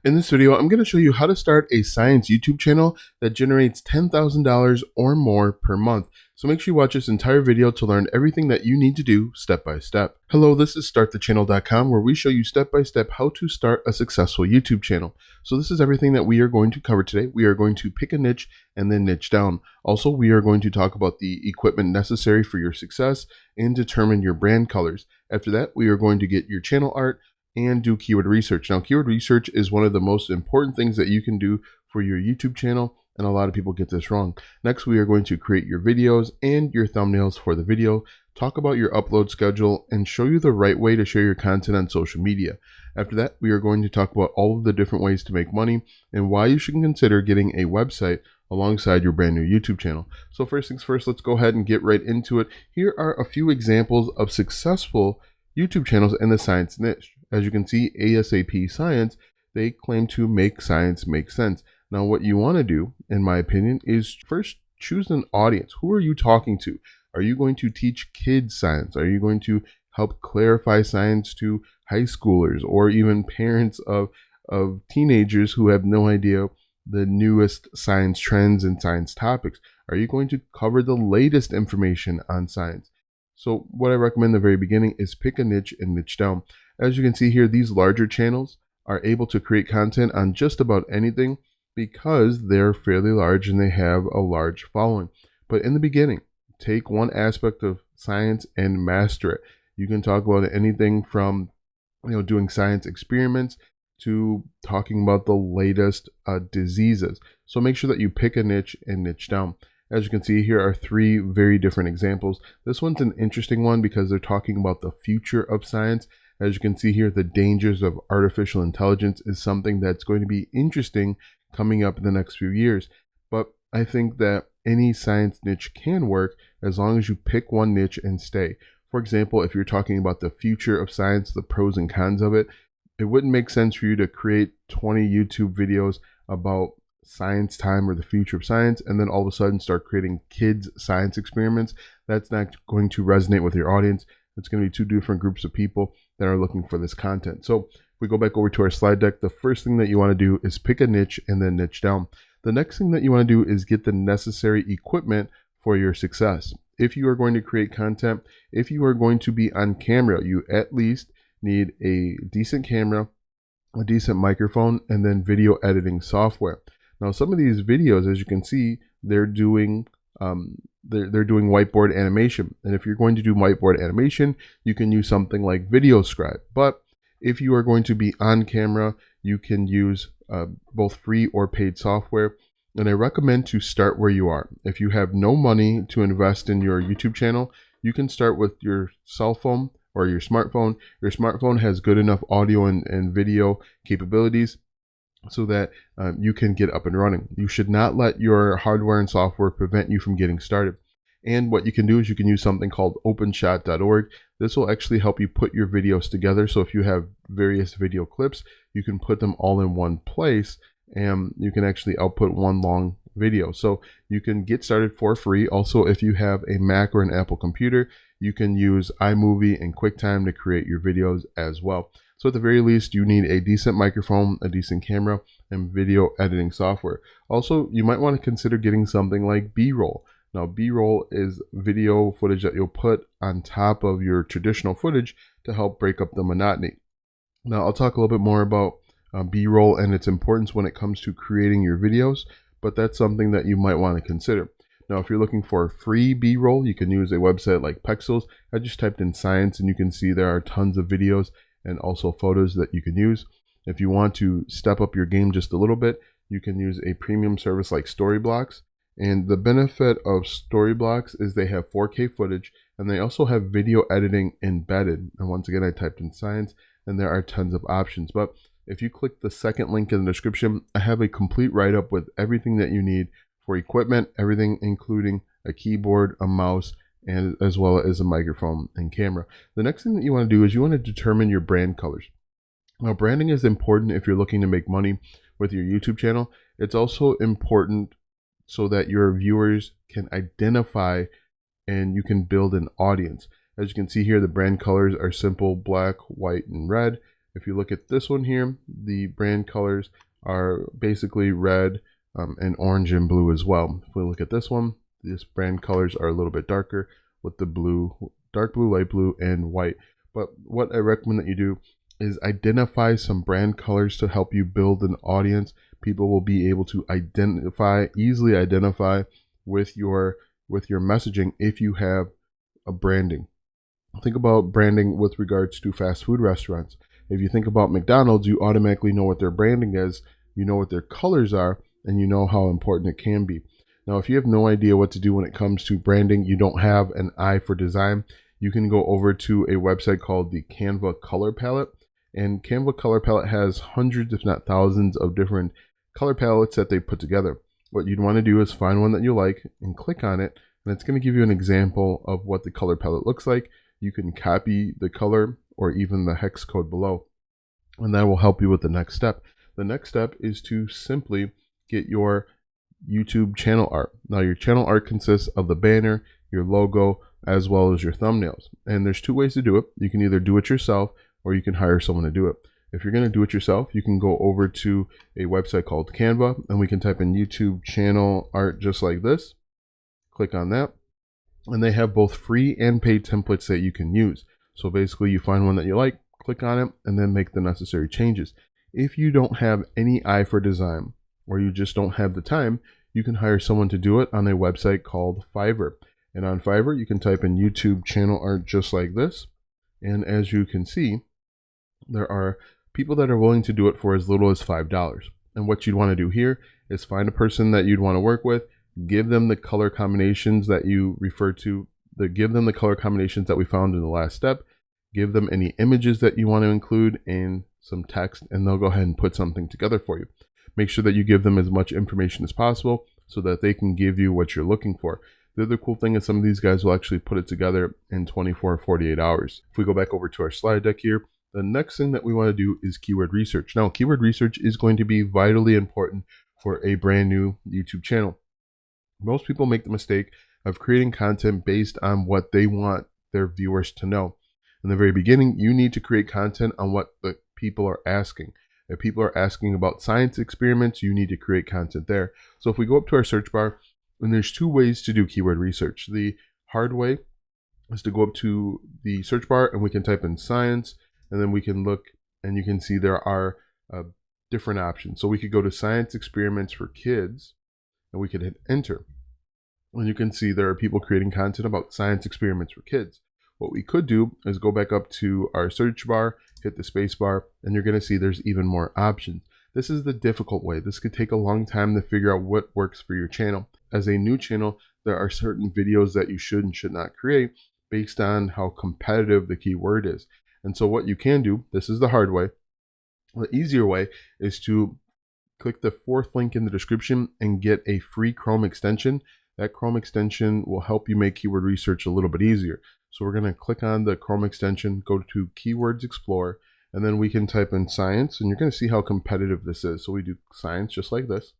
In this video, I'm going to show you how to start a science YouTube channel that generates $10,000 or more per month. So make sure you watch this entire video to learn everything that you need to do step by step. Hello, this is startthechannel.com, where we show you step by step how to start a successful YouTube channel. So this is everything that we are going to cover today. We are going to pick a niche and then niche down. Also, we are going to talk about the equipment necessary for your success and determine your brand colors. After that, we are going to get your channel art and do keyword research. Now, keyword research is one of the most important things that you can do for your YouTube channel, and a lot of people get this wrong. Next, we are going to create your videos and your thumbnails for the video, talk about your upload schedule, and show you the right way to share your content on social media. After that, we are going to talk about all of the different ways to make money and why you should consider getting a website alongside your brand new YouTube channel. So first things first, let's go ahead and get right into it. Here are a few examples of successful YouTube channels in the science niche. As you can see, ASAP Science, they claim to make science make sense. Now, what you want to do, in my opinion, is first choose an audience. Who are you talking to? Are you going to teach kids science? Are you going to help clarify science to high schoolers or even parents of teenagers who have no idea the newest science trends and science topics? Are you going to cover the latest information on science? So what I recommend in the very beginning is pick a niche and niche down. As you can see here, these larger channels are able to create content on just about anything because they're fairly large and they have a large following. But in the beginning, take one aspect of science and master it. You can talk about anything from doing science experiments to talking about the latest diseases. So make sure that you pick a niche and niche down. As you can see, here are three very different examples. This one's an interesting one because they're talking about the future of science. As you can see here, the dangers of artificial intelligence is something that's going to be interesting coming up in the next few years. But I think that any science niche can work as long as you pick one niche and stay. For example, if you're talking about the future of science, the pros and cons of it, it wouldn't make sense for you to create 20 YouTube videos about science time or the future of science and then all of a sudden start creating kids science experiments. That's not going to resonate with your audience. It's going to be two different groups of people that are looking for this content. So if we go back over to our slide deck, the first thing that you want to do is pick a niche and then niche down. The next thing that you want to do is get the necessary equipment for your success. If you are going to create content, if you are going to be on camera, you at least need a decent camera, a decent microphone, and then video editing software. Now, some of these videos, as you can see, they're doing whiteboard animation. And if you're going to do whiteboard animation, you can use something like VideoScribe. But if you are going to be on camera, you can use both free or paid software. And I recommend to start where you are. If you have no money to invest in your YouTube channel, you can start with your cell phone or your smartphone. Your smartphone has good enough audio and video capabilities so that you can get up and running. You should not let your hardware and software prevent you from getting started. And what you can do is you can use something called openshot.org. This will actually help you put your videos together. So if you have various video clips, you can put them all in one place and you can actually output one long video. So you can get started for free. Also, if you have a Mac or an Apple computer, you can use iMovie and QuickTime to create your videos as well. So at the very least, you need a decent microphone, a decent camera, and video editing software. Also, you might want to consider getting something like B-roll. Now, B-roll is video footage that you'll put on top of your traditional footage to help break up the monotony. Now, I'll talk a little bit more about B-roll and its importance when it comes to creating your videos, but that's something that you might want to consider. Now, if you're looking for free B-roll, you can use a website like Pexels. I just typed in science and you can see there are tons of videos and also photos that you can use. If you want to step up your game just a little bit, you can use a premium service like Storyblocks. And the benefit of Storyblocks is they have 4K footage and they also have video editing embedded. And once again, I typed in science and there are tons of options. But if you click the second link in the description, I have a complete write-up with everything that you need for equipment, everything including a keyboard, a mouse, and as well as a microphone and camera. The next thing that you want to do is you want to determine your brand colors. Now, branding is important if you're looking to make money with your YouTube channel. It's also important so that your viewers can identify and you can build an audience. As you can see here, the brand colors are simple black, white, and red. If you look at this one here, the brand colors are basically red and orange and blue as well. If we look at this one, this brand colors are a little bit darker with the blue, dark blue, light blue, and white. But what I recommend that you do is identify some brand colors to help you build an audience. People will be able to easily identify with your messaging if you have a branding. Think about branding with regards to fast food restaurants. If you think about McDonald's, you automatically know what their branding is, you know what their colors are, and you know how important it can be. Now, if you have no idea what to do when it comes to branding, you don't have an eye for design, you can go over to a website called the Canva Color Palette. And Canva Color Palette has hundreds, if not thousands, of different color palettes that they put together. What you'd want to do is find one that you like and click on it, and it's going to give you an example of what the color palette looks like. You can copy the color or even the hex code below, and that will help you with the next step. The next step is to simply get your YouTube channel art. Now, your channel art consists of the banner, your logo, as well as your thumbnails. And there's two ways to do it. You can either do it yourself or you can hire someone to do it. If you're going to do it yourself, you can go over to a website called Canva, and we can type in YouTube channel art just like this. Click on that. And they have both free and paid templates that you can use. So basically you find one that you like, click on it, and then make the necessary changes. If you don't have any eye for design, or you just don't have the time, you can hire someone to do it on a website called Fiverr. And on Fiverr, you can type in YouTube channel art just like this. And as you can see, there are people that are willing to do it for as little as $5. And what you'd want to do here is find a person that you'd want to work with, give them the color combinations that you refer to, give them the color combinations that we found in the last step, give them any images that you want to include and some text, and they'll go ahead and put something together for you. Make sure that you give them as much information as possible so that they can give you what you're looking for. The other cool thing is some of these guys will actually put it together in 24 or 48 hours. If we go back over to our slide deck here, the next thing that we want to do is keyword research. Now, keyword research is going to be vitally important for a brand new YouTube channel. Most people make the mistake of creating content based on what they want their viewers to know. In the very beginning, you need to create content on what the people are asking. If people are asking about science experiments, you need to create content there. So if we go up to our search bar, and there's two ways to do keyword research. The hard way is to go up to the search bar and we can type in science, and then we can look and you can see there are different options. So we could go to science experiments for kids and we could hit enter. And you can see there are people creating content about science experiments for kids. What we could do is go back up to our search bar, hit the space bar, and you're going to see there's even more options. This is the difficult way. This could take a long time to figure out what works for your channel. As a new channel, there are certain videos that you should and should not create based on how competitive the keyword is. And so what you can do, this is the hard way. The easier way is to click the fourth link in the description and get a free Chrome extension. That Chrome extension will help you make keyword research a little bit easier. So we're going to click on the Chrome extension, go to Keywords Explorer, and then we can type in science, and you're going to see how competitive this is. So we do science just like this,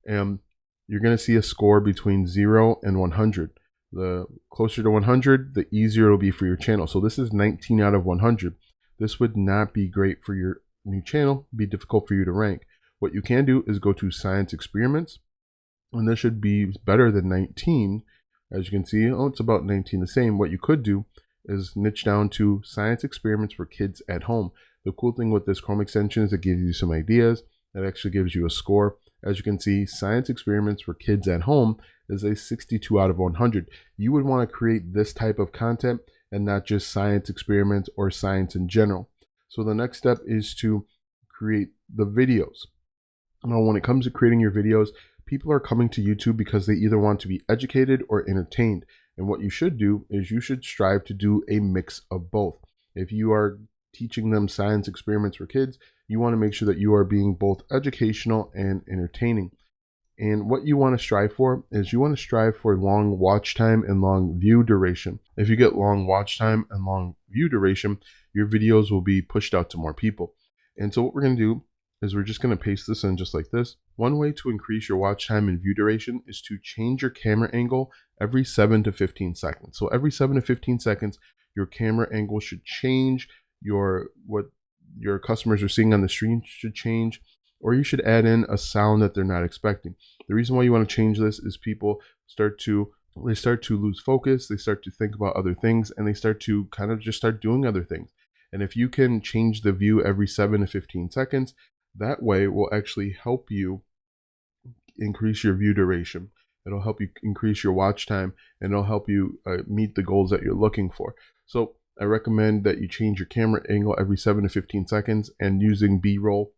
and you're going to see a score between 0 and 100. The closer to 100, the easier it'll be for your channel. So this is 19 out of 100. This would not be great for your new channel, be difficult for you to rank. What you can do is go to science experiments, and this should be better than 19. As you can see, it's about 19 the same. What you could do is niche down to science experiments for kids at home. The cool thing with this Chrome extension is it gives you some ideas. It actually gives you a score. As you can see, science experiments for kids at home is a 62 out of 100. You would want to create this type of content and not just science experiments or science in general. So the next step is to create the videos. Now, when it comes to creating your videos, people are coming to YouTube because they either want to be educated or entertained. And what you should do is you should strive to do a mix of both. If you are teaching them science experiments for kids, you want to make sure that you are being both educational and entertaining. And what you want to strive for is you want to strive for long watch time and long view duration. If you get long watch time and long view duration, your videos will be pushed out to more people. And so what we're going to do is we're just going to paste this in just like this. One way to increase your watch time and view duration is to change your camera angle every 7 to 15 seconds. So every 7 to 15 seconds, your camera angle should change. What your customers are seeing on the screen should change, or you should add in a sound that they're not expecting. The reason why you want to change this is people start to lose focus, they start to think about other things, and they start to kind of just start doing other things. And if you can change the view every 7 to 15 seconds, that way will actually help you increase your view duration. It'll help you increase your watch time, and it'll help you meet the goals that you're looking for. So I recommend that you change your camera angle every 7 to 15 seconds, and using B-roll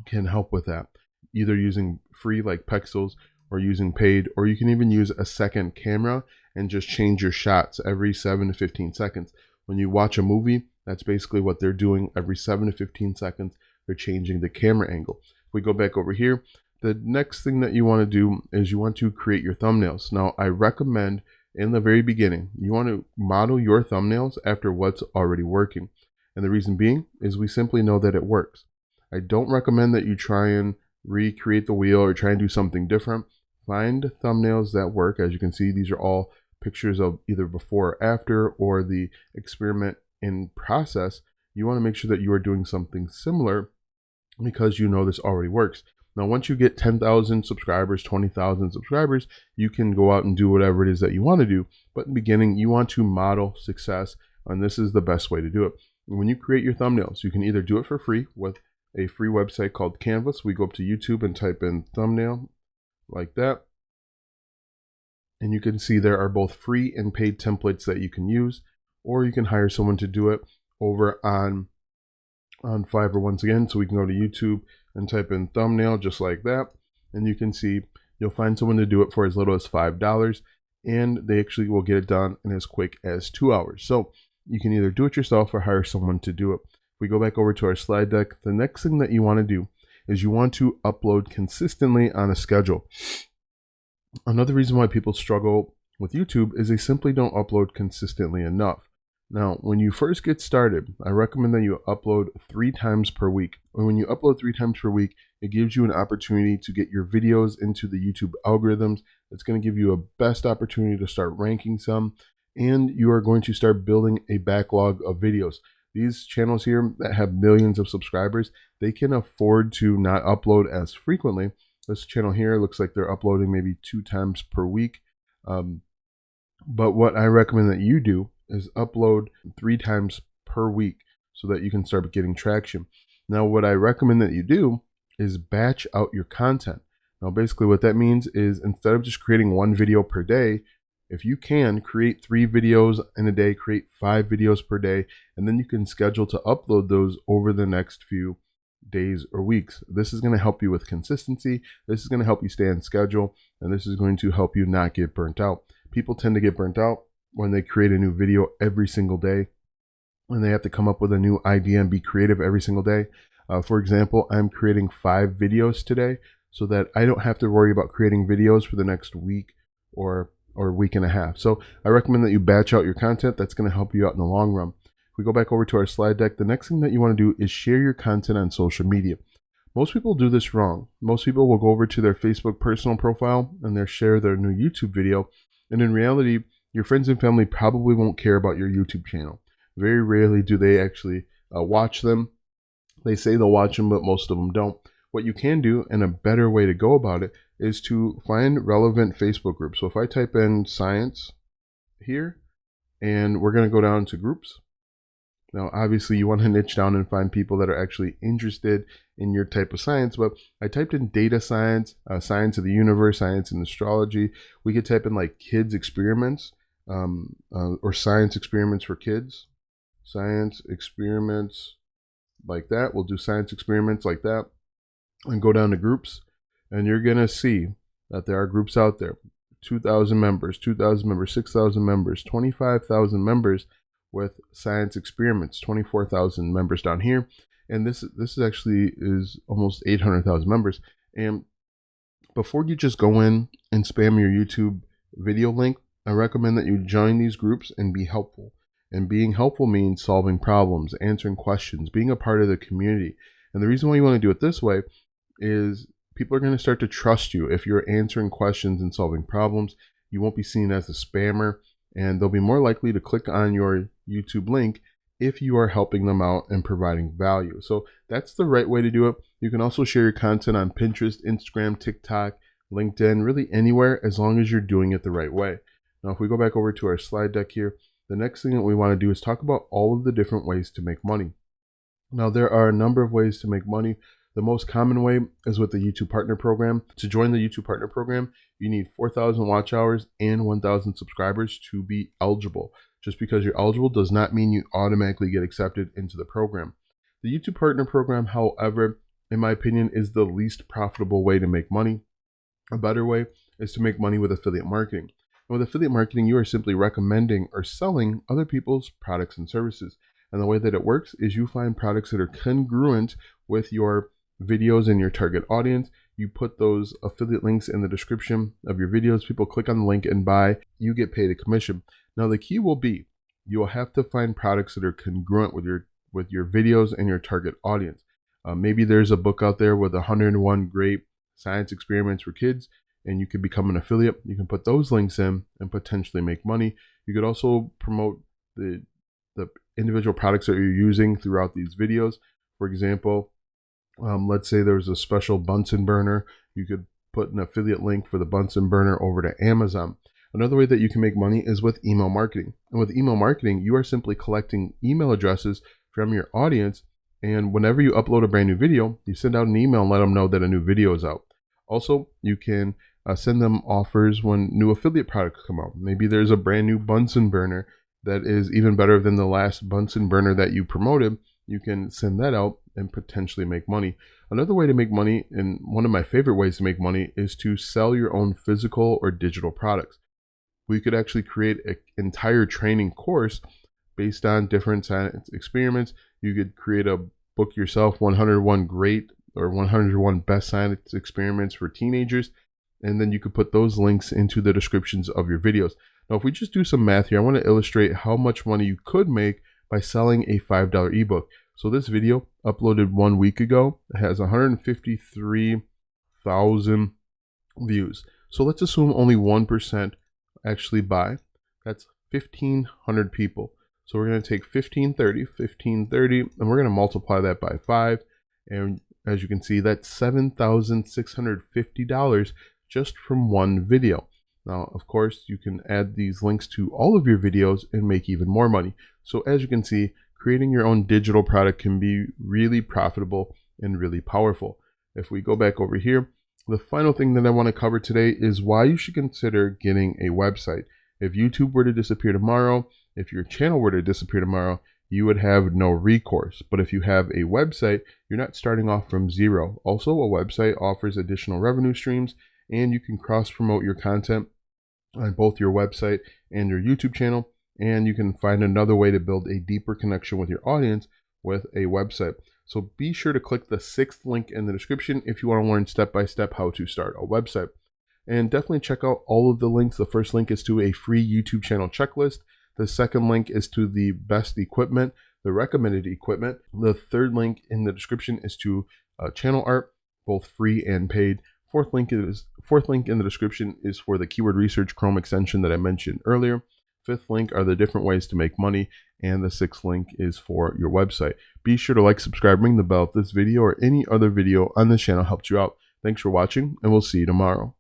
can help with that. Either using free like Pexels, or using paid, or you can even use a second camera and just change your shots every 7 to 15 seconds. When you watch a movie, that's basically what they're doing. Every 7 to 15 seconds, they're changing the camera angle. If we go back over here, the next thing that you want to do is you want to create your thumbnails. Now, I recommend in the very beginning, you want to model your thumbnails after what's already working. And the reason being is we simply know that it works. I don't recommend that you try and recreate the wheel or try and do something different. Find thumbnails that work. As you can see, these are all pictures of either before or after, or the experiment in process. You want to make sure that you are doing something similar because you know this already works. Now, once you get 10,000 subscribers, 20,000 subscribers, you can go out and do whatever it is that you want to do. But in the beginning, you want to model success, and this is the best way to do it. When you create your thumbnails, you can either do it for free with a free website called Canvas. We go up to YouTube and type in thumbnail like that. And you can see there are both free and paid templates that you can use, or you can hire someone to do it over on Fiverr once again. So we can go to YouTube and type in thumbnail just like that. And you can see you'll find someone to do it for as little as $5, and they actually will get it done in as quick as 2 hours. So you can either do it yourself or hire someone to do it. If we go back over to our slide deck, the next thing that you want to do is you want to upload consistently on a schedule. Another reason why people struggle with YouTube is they simply don't upload consistently enough. Now, when you first get started, I recommend that you upload 3 times per week. And when you upload 3 times per week, it gives you an opportunity to get your videos into the YouTube algorithms. It's going to give you a best opportunity to start ranking some, and you are going to start building a backlog of videos. These channels here that have millions of subscribers, they can afford to not upload as frequently. This channel here looks like they're uploading maybe 2 times per week. But what I recommend that you do is upload 3 times per week so that you can start getting traction. Now, what I recommend that you do is batch out your content. Now, basically what that means is instead of just creating 1 video per day, if you can create 3 videos in a day, create 5 videos per day, and then you can schedule to upload those over the next few days or weeks. This is going to help you with consistency. This is going to help you stay on schedule, and this is going to help you not get burnt out. People tend to get burnt out when they create a new video every single day, when they have to come up with a new idea and be creative every single day. For example, I'm creating 5 videos today so that I don't have to worry about creating videos for the next week or week and a half. So I recommend that you batch out your content. That's going to help you out in the long run. If we go back over to our slide deck, the next thing that you want to do is share your content on social media. Most people do this wrong. Most people will go over to their Facebook personal profile and they'll share their new YouTube video. And in reality, your friends and family probably won't care about your YouTube channel. Very rarely do they actually watch them. They say they'll watch them, but most of them don't. What you can do, and a better way to go about it, is to find relevant Facebook groups. So if I type in science here, and we're going to go down to groups. Now, obviously, you want to niche down and find people that are actually interested in your type of science. But I typed in data science, science of the universe, science and astrology. We could type in like kids experiments or science experiments for kids. Science experiments like that. We'll do science experiments like that and go down to groups. And you're going to see that there are groups out there. 2,000 members, 2,000 members, 6,000 members, 25,000 members with science experiments, 24,000 members down here. And this is actually is almost 800,000 members. And before you just go in and spam your YouTube video link, I recommend that you join these groups and be helpful. And being helpful means solving problems, answering questions, being a part of the community. And the reason why you want to do it this way is people are going to start to trust you. If you're answering questions and solving problems, you won't be seen as a spammer, and they'll be more likely to click on your YouTube link if you are helping them out and providing value. So that's the right way to do it. You can also share your content on Pinterest, Instagram, TikTok, LinkedIn, really anywhere, as long as you're doing it the right way. Now, if we go back over to our slide deck here, the next thing that we want to do is talk about all of the different ways to make money. Now, there are a number of ways to make money. The most common way is with the YouTube Partner Program. To join the YouTube Partner Program, you need 4,000 watch hours and 1,000 subscribers to be eligible. Just because you're eligible does not mean you automatically get accepted into the program. The YouTube Partner Program, however, in my opinion, is the least profitable way to make money. A better way is to make money with affiliate marketing. And with affiliate marketing, you are simply recommending or selling other people's products and services. And the way that it works is you find products that are congruent with your videos and your target audience. You put those affiliate links in the description of your videos. People click on the link and buy. You get paid a commission. Now, the key will be you will have to find products that are congruent with your videos and your target audience. Maybe there's a book out there with 101 great science experiments for kids, and you could become an affiliate. You can put those links in and potentially make money. You could also promote the individual products that you're using throughout these videos. For example, let's say there's a special Bunsen burner. You could put an affiliate link for the Bunsen burner over to Amazon. Another way that you can make money is with email marketing. And with email marketing, you are simply collecting email addresses from your audience. And whenever you upload a brand new video, you send out an email and let them know that a new video is out. Also, you can send them offers when new affiliate products come out. Maybe there's a brand new Bunsen burner that is even better than the last Bunsen burner that you promoted. You can send that out and potentially make money. Another way to make money, and one of my favorite ways to make money, is to sell your own physical or digital products. We could actually create an entire training course based on different science experiments. You could create a book yourself, 101 great or 101 best science experiments for teenagers, and then you could put those links into the descriptions of your videos. Now, if we just do some math here, I want to illustrate how much money you could make by selling a $5 ebook. So this video uploaded 1 week ago. It has 153,000 views. So let's assume only 1% actually buy. That's 1,500 people. So we're going to take 1530, and we're going to multiply that by 5. And as you can see, that's $7,650 just from one video. Now, of course, you can add these links to all of your videos and make even more money. So as you can see, creating your own digital product can be really profitable and really powerful. If we go back over here, the final thing that I want to cover today is why you should consider getting a website. If YouTube were to disappear tomorrow, if your channel were to disappear tomorrow, you would have no recourse. But if you have a website, you're not starting off from zero. Also, a website offers additional revenue streams, and you can cross-promote your content on both your website and your YouTube channel. And you can find another way to build a deeper connection with your audience with a website. So be sure to click the 6th link in the description if you want to learn step-by-step how to start a website. And definitely check out all of the links. The first link is to a free YouTube channel checklist. The second link is to the best equipment, the recommended equipment. The third link in the description is to channel art, both free and paid. Fourth link in the description is for the keyword research Chrome extension that I mentioned earlier. Fifth link are the different ways to make money, and the 6th link is for your website. Be sure to like, subscribe, ring the bell if this video or any other video on this channel helped you out. Thanks for watching, and we'll see you tomorrow.